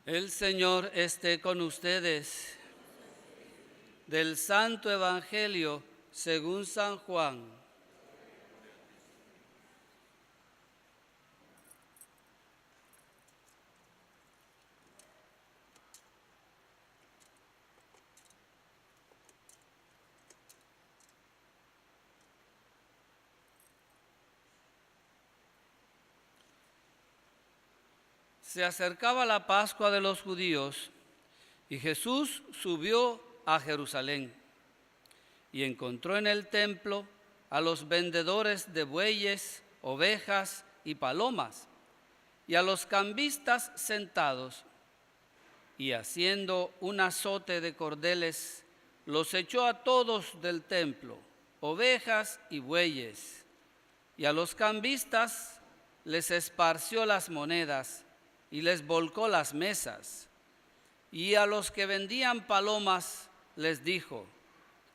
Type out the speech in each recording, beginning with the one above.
El Señor esté con ustedes. Del Santo Evangelio según San Juan. Se acercaba la Pascua de los judíos y Jesús subió a Jerusalén y encontró en el templo a los vendedores de bueyes, ovejas y palomas y a los cambistas sentados, y haciendo un azote de cordeles los echó a todos del templo, ovejas y bueyes, y a los cambistas les esparció las monedas y les volcó las mesas. Y a los que vendían palomas les dijo: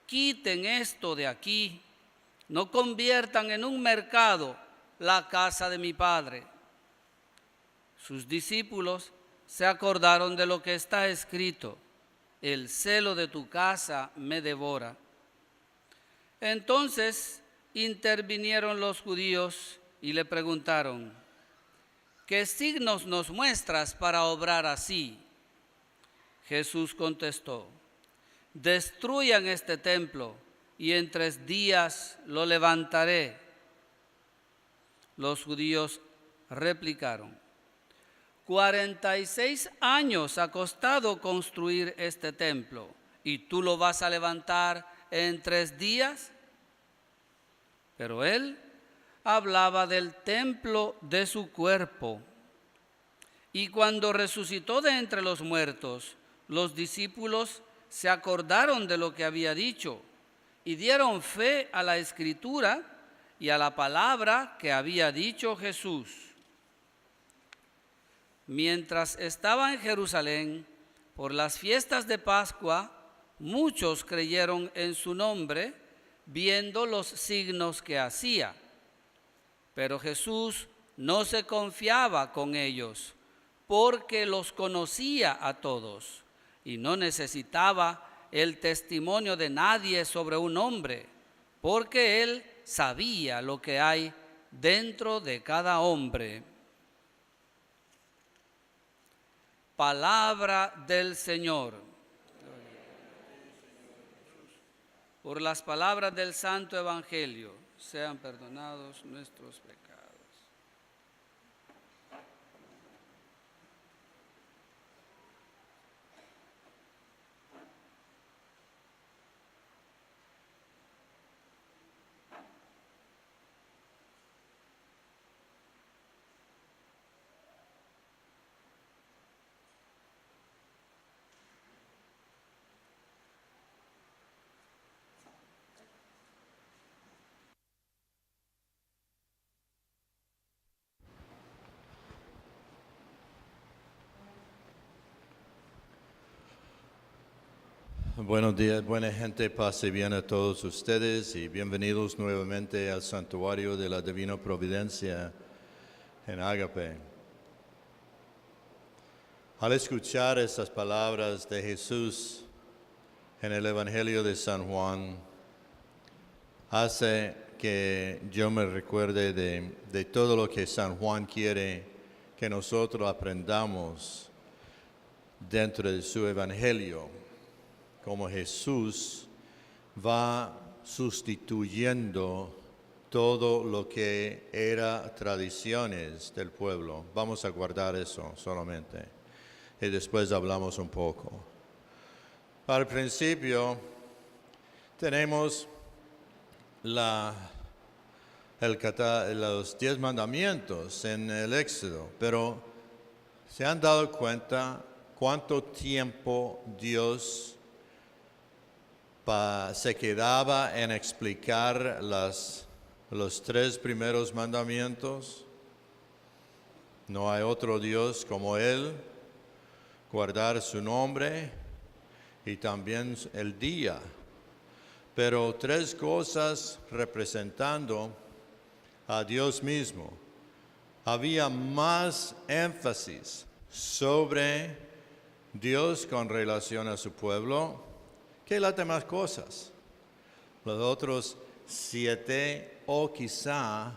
quiten esto de aquí, no conviertan en un mercado la casa de mi Padre. Sus discípulos se acordaron de lo que está escrito: el celo de tu casa me devora. Entonces intervinieron los judíos y le preguntaron: ¿qué signos nos muestras para obrar así? Jesús contestó: destruyan este templo y en 3 días lo levantaré. Los judíos replicaron: 46 años ha costado construir este templo, ¿y tú lo vas a levantar en 3 días? Pero él hablaba del templo de su cuerpo. Y cuando resucitó de entre los muertos, los discípulos se acordaron de lo que había dicho y dieron fe a la Escritura y a la palabra que había dicho Jesús. Mientras estaba en Jerusalén por las fiestas de Pascua, muchos creyeron en su nombre, viendo los signos que hacía. Pero Jesús no se confiaba con ellos, porque los conocía a todos y no necesitaba el testimonio de nadie sobre un hombre, porque él sabía lo que hay dentro de cada hombre. Palabra del Señor. Por las palabras del Santo Evangelio, sean perdonados nuestros pecados. Buenos días, buena gente, pase bien a todos ustedes y bienvenidos nuevamente al Santuario de la Divina Providencia en Ágape. Al escuchar estas palabras de Jesús en el Evangelio de San Juan, hace que yo me recuerde de todo lo que San Juan quiere que nosotros aprendamos dentro de su Evangelio. Como Jesús va sustituyendo todo lo que era tradiciones del pueblo. Vamos a guardar eso solamente y después hablamos un poco. Al principio tenemos los 10 mandamientos en el Éxodo, pero ¿se han dado cuenta cuánto tiempo Dios se quedaba en explicar los 3 primeros mandamientos? No hay otro Dios como Él, guardar su nombre y también el día. Pero 3 cosas representando a Dios mismo. Había más énfasis sobre Dios con relación a su pueblo que las demás cosas. Los otros 7 o quizá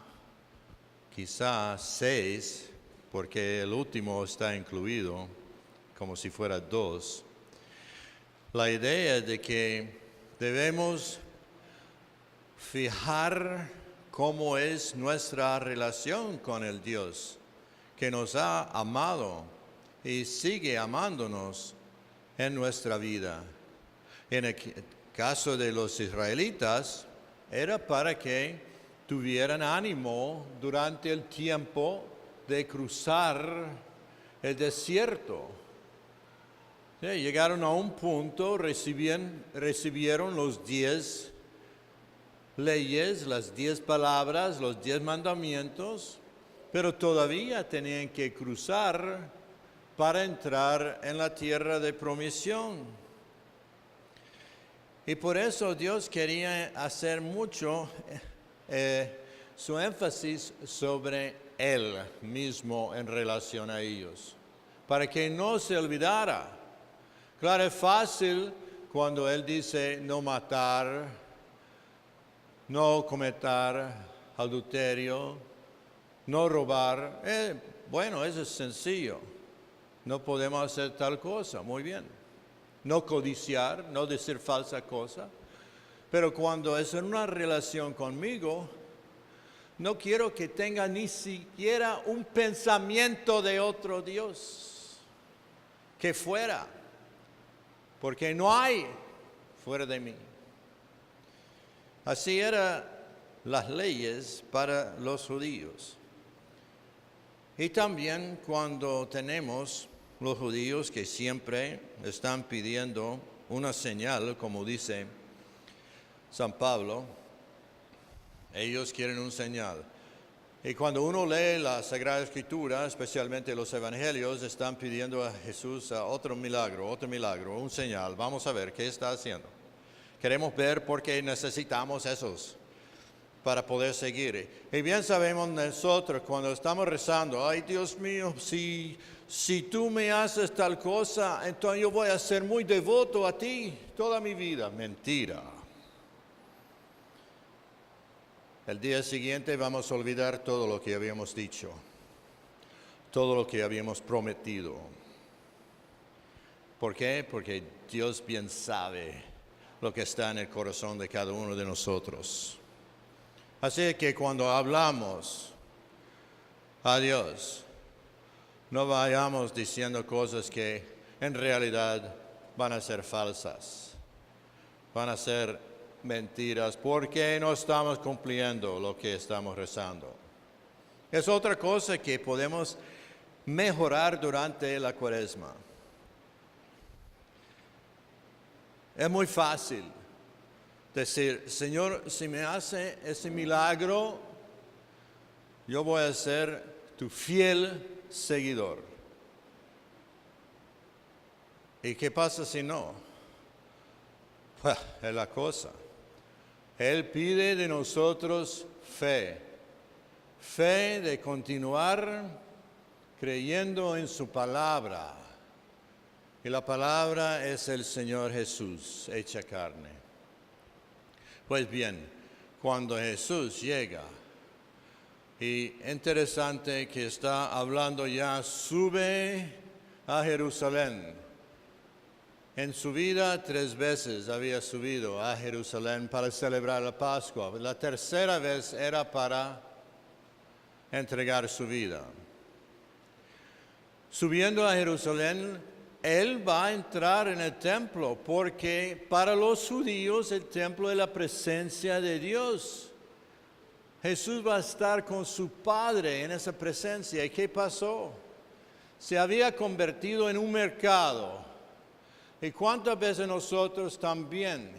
6, porque el último está incluido como si fuera 2. La idea de que debemos fijar cómo es nuestra relación con el Dios que nos ha amado y sigue amándonos en nuestra vida. En el caso de los israelitas, era para que tuvieran ánimo durante el tiempo de cruzar el desierto. Sí, llegaron a un punto, recibieron los 10 leyes, las 10 palabras, los 10 mandamientos, pero todavía tenían que cruzar para entrar en la tierra de promisión. Y por eso Dios quería hacer mucho su énfasis sobre Él mismo en relación a ellos, para que no se olvidara. Claro, es fácil cuando Él dice no matar, no cometer adulterio, no robar. Bueno, eso es sencillo. No podemos hacer tal cosa, muy bien. No codiciar, no decir falsa cosa. Pero cuando es en una relación conmigo, no quiero que tenga ni siquiera un pensamiento de otro Dios que fuera, porque no hay fuera de mí. Así eran las leyes para los judíos. Y también cuando tenemos los judíos que siempre están pidiendo una señal, como dice San Pablo, ellos quieren una señal. Y cuando uno lee la Sagrada Escritura, especialmente los Evangelios, están pidiendo a Jesús otro milagro, un señal. Vamos a ver qué está haciendo. Queremos ver por qué necesitamos esos para poder seguir. Y bien sabemos nosotros cuando estamos rezando, ay Dios mío, si tú me haces tal cosa, entonces yo voy a ser muy devoto a ti toda mi vida. Mentira. El día siguiente vamos a olvidar todo lo que habíamos dicho, todo lo que habíamos prometido. ¿Por qué? Porque Dios bien sabe lo que está en el corazón de cada uno de nosotros. Así que cuando hablamos a Dios, no vayamos diciendo cosas que en realidad van a ser falsas, van a ser mentiras, porque no estamos cumpliendo lo que estamos rezando. Es otra cosa que podemos mejorar durante la Cuaresma. Es muy fácil decir, Señor, si me hace ese milagro, yo voy a ser tu fiel seguidor. ¿Y qué pasa si no? Pues, es la cosa. Él pide de nosotros fe de continuar creyendo en su palabra. Y la palabra es el Señor Jesús, hecha carne. Pues bien, cuando Jesús llega, y interesante que está hablando ya, sube a Jerusalén. En su vida 3 veces había subido a Jerusalén para celebrar la Pascua. La tercera vez era para entregar su vida. Subiendo a Jerusalén, Él va a entrar en el templo, porque para los judíos el templo es la presencia de Dios. Jesús va a estar con su Padre en esa presencia. ¿Y qué pasó? Se había convertido en un mercado. ¿Y cuántas veces nosotros también,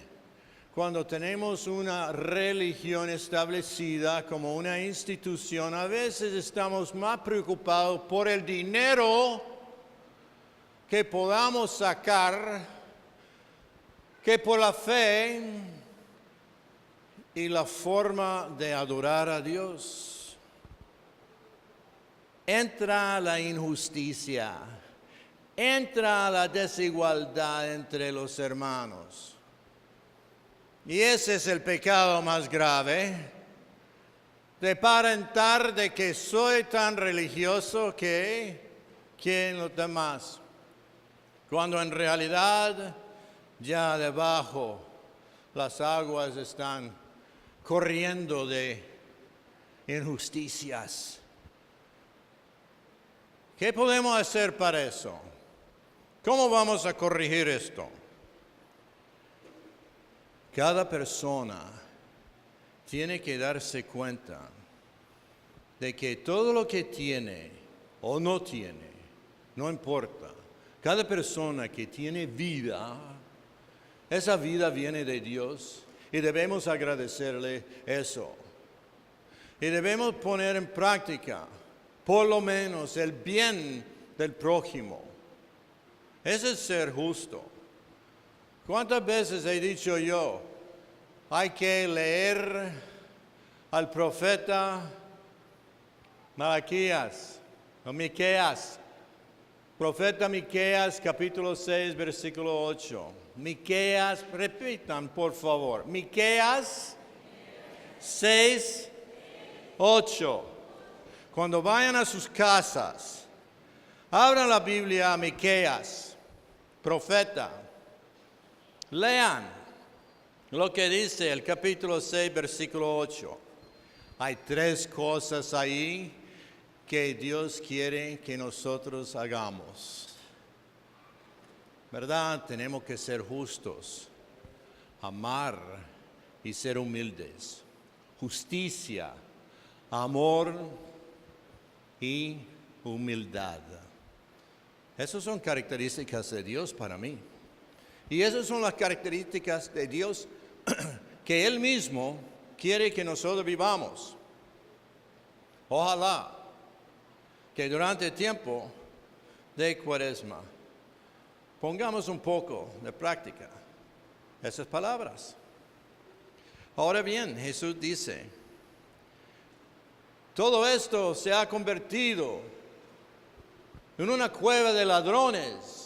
cuando tenemos una religión establecida como una institución, a veces estamos más preocupados por el dinero que podamos sacar que por la fe y la forma de adorar a Dios? Entra la injusticia, entra la desigualdad entre los hermanos. Y ese es el pecado más grave, de aparentar de que soy tan religioso que los demás, cuando en realidad ya debajo las aguas están corriendo de injusticias. ¿Qué podemos hacer para eso? ¿Cómo vamos a corregir esto? Cada persona tiene que darse cuenta de que todo lo que tiene o no tiene, no importa. Cada persona que tiene vida, esa vida viene de Dios y debemos agradecerle eso. Y debemos poner en práctica, por lo menos, el bien del prójimo. Ese es ser justo. ¿Cuántas veces he dicho yo, hay que leer al profeta Malaquías, o Miqueas, profeta Miqueas, capítulo 6, versículo 8. Miqueas, repitan por favor, Miqueas 6, 8. Cuando vayan a sus casas, abran la Biblia a Miqueas, profeta. Lean lo que dice el capítulo 6, versículo 8. Hay 3 cosas ahí que Dios quiere que nosotros hagamos. ¿Verdad? Tenemos que ser justos, amar y ser humildes. Justicia, amor y humildad. Esas son características de Dios para mí. Y esas son las características de Dios que Él mismo quiere que nosotros vivamos. Ojalá que durante el tiempo de Cuaresma pongamos un poco de práctica esas palabras. Ahora bien, Jesús dice, todo esto se ha convertido en una cueva de ladrones.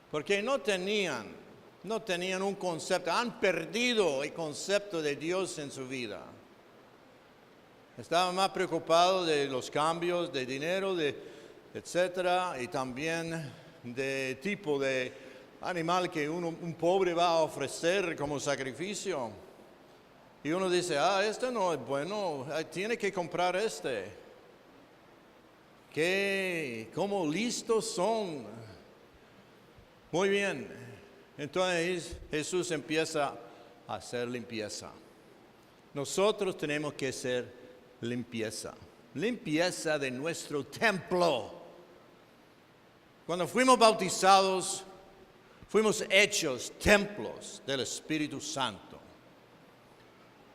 Porque no tenían un concepto, han perdido el concepto de Dios en su vida. Estaban más preocupados de los cambios de dinero, etcétera, y también de tipo de animal que un pobre va a ofrecer como sacrificio. Y uno dice, este no es bueno, tiene que comprar este. ¿Cómo listos son? Muy bien, entonces Jesús empieza a hacer limpieza. Nosotros tenemos que hacer limpieza de nuestro templo. Cuando fuimos bautizados, fuimos hechos templos del Espíritu Santo.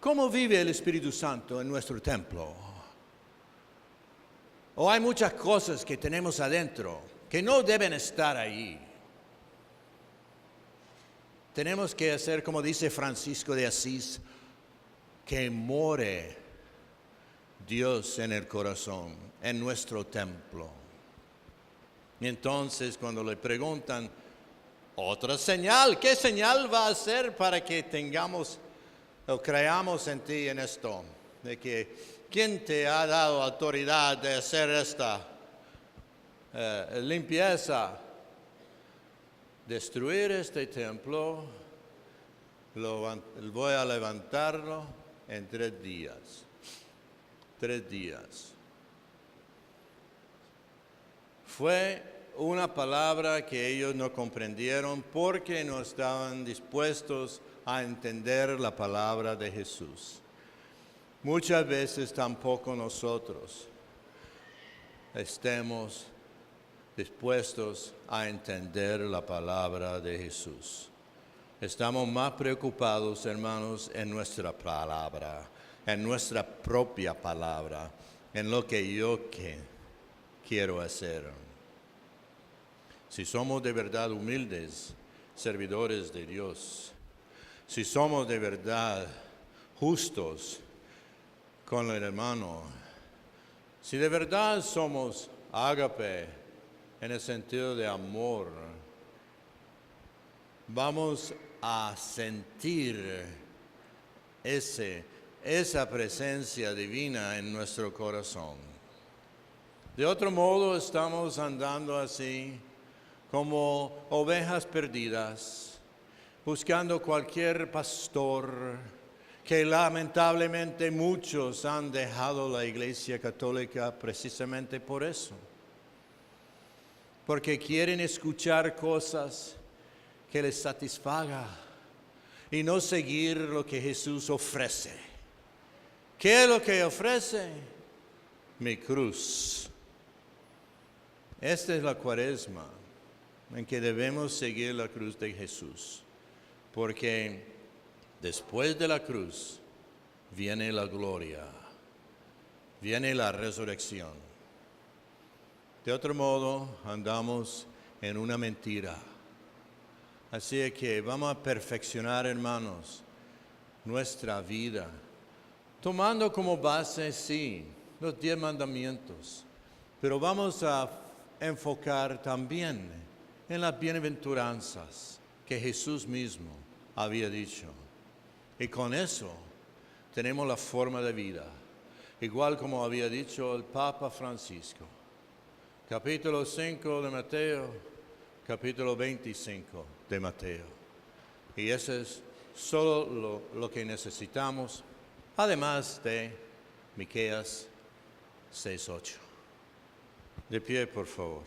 ¿Cómo vive el Espíritu Santo en nuestro templo? O hay muchas cosas que tenemos adentro que no deben estar ahí. Tenemos que hacer, como dice Francisco de Asís, que more Dios en el corazón, en nuestro templo. Y entonces cuando le preguntan, otra señal, ¿qué señal va a hacer para que tengamos o creamos en ti en esto? De que, ¿quién te ha dado autoridad de hacer esta limpieza? Destruir este templo, voy a levantarlo en 3 días. 3 días. Fue una palabra que ellos no comprendieron porque no estaban dispuestos a entender la palabra de Jesús. Muchas veces tampoco nosotros estemos dispuestos a entender la palabra de Jesús. Estamos más preocupados, hermanos, en nuestra palabra, en nuestra propia palabra, en lo que yo quiero hacer. Si somos de verdad humildes, servidores de Dios, si somos de verdad justos con el hermano, si de verdad somos ágape, en el sentido de amor, vamos a sentir esa presencia divina en nuestro corazón. De otro modo, estamos andando así como ovejas perdidas, buscando cualquier pastor, que lamentablemente muchos han dejado la Iglesia Católica precisamente por eso. Porque quieren escuchar cosas que les satisfaga y no seguir lo que Jesús ofrece. ¿Qué es lo que ofrece? Mi cruz. Esta es la Cuaresma en que debemos seguir la cruz de Jesús, porque después de la cruz viene la gloria, viene la resurrección. De otro modo, andamos en una mentira. Así que vamos a perfeccionar, hermanos, nuestra vida, tomando como base, sí, los 10 mandamientos, pero vamos a enfocar también en las bienaventuranzas que Jesús mismo había dicho. Y con eso tenemos la forma de vida, igual como había dicho el Papa Francisco. Capítulo 5 de Mateo, capítulo 25 de Mateo. Y eso es solo lo que necesitamos, además de Miqueas 6:8. De pie, por favor.